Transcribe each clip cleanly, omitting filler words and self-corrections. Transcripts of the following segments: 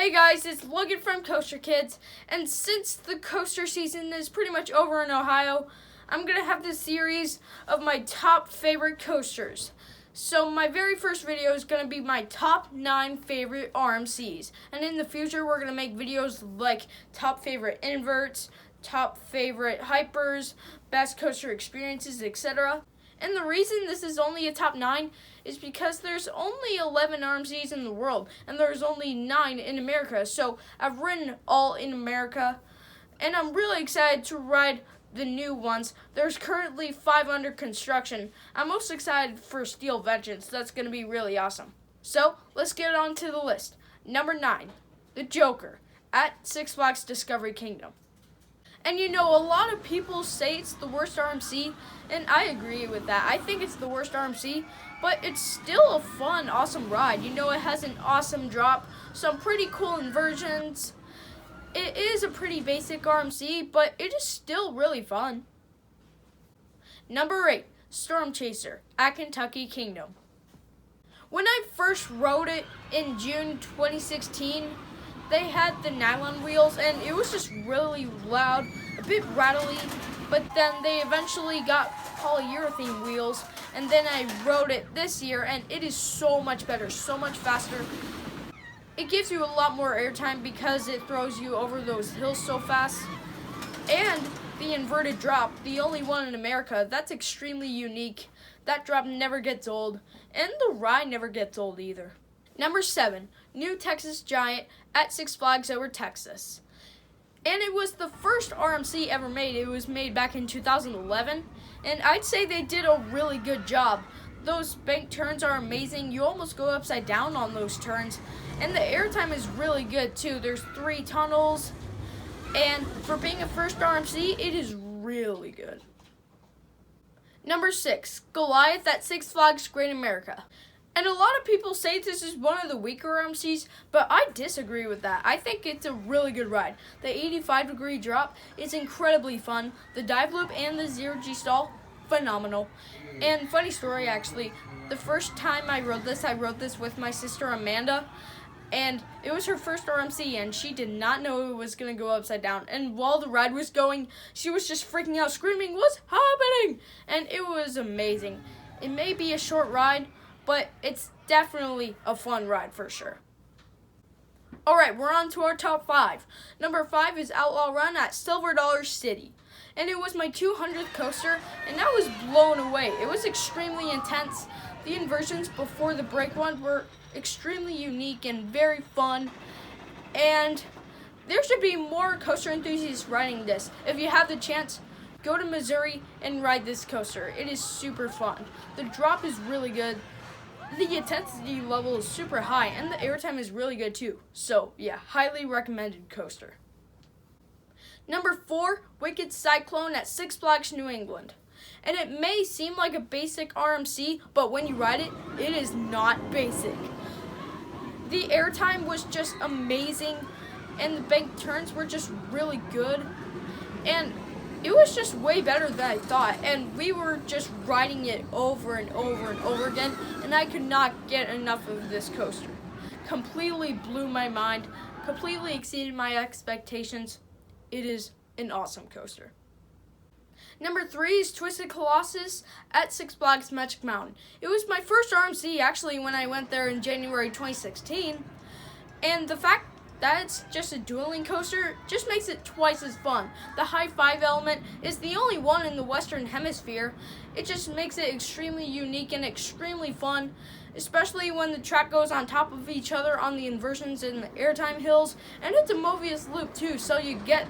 Hey guys, it's Logan from Coaster Kids, and since the coaster season is pretty much over in Ohio, I'm going to have this series of my top favorite coasters. So my very first video is going to be my top 9 favorite RMCs, and in the future we're going to make videos like top favorite inverts, top favorite hypers, best coaster experiences, etc. And the reason this is only a top 9 is because there's only 11 RMCs in the world, and there's only 9 in America. So I've ridden all in America, and I'm really excited to ride the new ones. There's currently 5 under construction. I'm most excited for Steel Vengeance. That's going to be really awesome. So let's get on to the list. Number 9, the Joker at Six Flags Discovery Kingdom. And you know, a lot of people say it's the worst RMC, and I agree with that. I think it's the worst RMC, but it's still a fun, awesome ride. You know, it has an awesome drop, some pretty cool inversions. It is a pretty basic RMC, but it is still really fun. Number 8, Storm Chaser at Kentucky Kingdom. When I first rode it in June 2016, they had the nylon wheels, and it was just really loud, a bit rattly, but then they eventually got polyurethane wheels, and then I rode it this year, and it is so much better, so much faster. It gives you a lot more airtime because it throws you over those hills so fast. And the inverted drop, the only one in America, that's extremely unique. That drop never gets old, and the ride never gets old either. Number 7, New Texas Giant at Six Flags Over Texas. And it was the first RMC ever made. It was made back in 2011, and I'd say they did a really good job. Those bank turns are amazing. You almost go upside down on those turns, and the airtime is really good too. There's 3 tunnels, and for being a first RMC, it is really good. Number 6, Goliath at Six Flags Great America. And a lot of people say this is one of the weaker RMCs, but I disagree with that. I think it's a really good ride. The 85-degree drop is incredibly fun. The dive loop and the zero-G stall, phenomenal. And funny story, actually, the first time I rode this with my sister Amanda, and it was her first RMC, and she did not know it was going to go upside down. And while the ride was going, she was just freaking out, screaming, "What's happening?" And it was amazing. It may be a short ride, but it's definitely a fun ride for sure. Alright, we're on to our top 5. Number 5 is Outlaw Run at Silver Dollar City. And it was my 200th coaster, and I was blown away. It was extremely intense. The inversions before the break one were extremely unique and very fun. And there should be more coaster enthusiasts riding this. If you have the chance, go to Missouri and ride this coaster. It is super fun. The drop is really good. The intensity level is super high, and the airtime is really good too. So yeah, highly recommended coaster. Number 4, Wicked Cyclone at Six Flags New England. And it may seem like a basic RMC, but when you ride it, it is not basic. The airtime was just amazing, and the bank turns were just really good. And it was just way better than I thought, and we were just riding it over and over and over again, and I could not get enough of this coaster. Completely blew my mind, completely exceeded my expectations. It is an awesome coaster. Number 3 is Twisted Colossus at Six Flags Magic Mountain. It was my first RMC actually when I went there in January 2016, and the fact that it's just a dueling coaster just makes it twice as fun. The high 5 element is the only one in the Western Hemisphere. It just makes it extremely unique and extremely fun, especially when the track goes on top of each other on the inversions and the airtime hills. And it's a Mobius loop too, so you get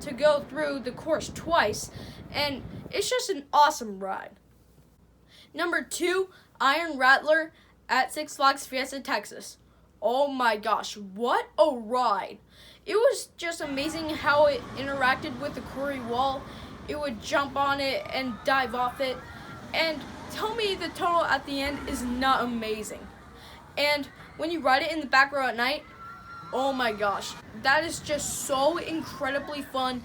to go through the course twice, and it's just an awesome ride. Number 2, Iron Rattler at Six Flags Fiesta, Texas. Oh my gosh, what a ride. It was just amazing how it interacted with the quarry wall. It would jump on it and dive off it. And tell me the total at the end is not amazing. And when you ride it in the back row at night, oh my gosh, that is just so incredibly fun.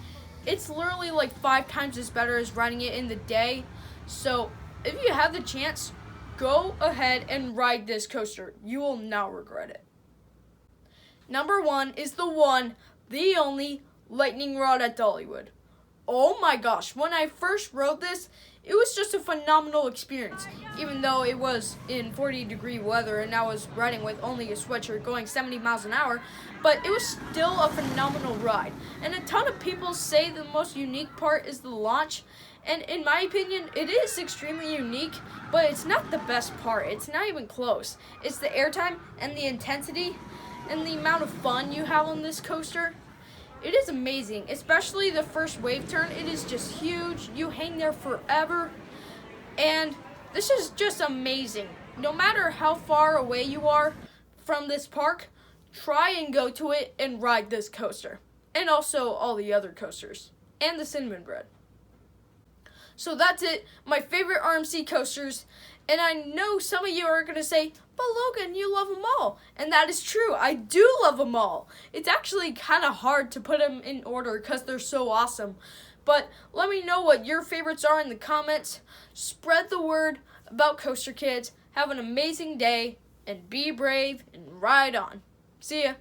It's literally like 5 times as better as riding it in the day. So if you have the chance, go ahead and ride this coaster. You will not regret it. Number 1 is the one, the only, lightning rod at Dollywood. Oh my gosh, when I first rode this, it was just a phenomenal experience. Even though it was in 40-degree weather and I was riding with only a sweatshirt going 70 miles an hour, but it was still a phenomenal ride. And a ton of people say the most unique part is the launch. And in my opinion, it is extremely unique, but it's not the best part. It's not even close. It's the airtime and the intensity and the amount of fun you have on this coaster. It is amazing, especially the first wave turn. It is just huge. You hang there forever. And this is just amazing. No matter how far away you are from this park, try and go to it and ride this coaster. And also all the other coasters. And the cinnamon bread. So that's it. My favorite RMC coasters. And I know some of you are going to say, but Logan, you love them all. And that is true. I do love them all. It's actually kind of hard to put them in order because they're so awesome. But let me know what your favorites are in the comments. Spread the word about Coaster Kids. Have an amazing day and be brave and ride on. See ya.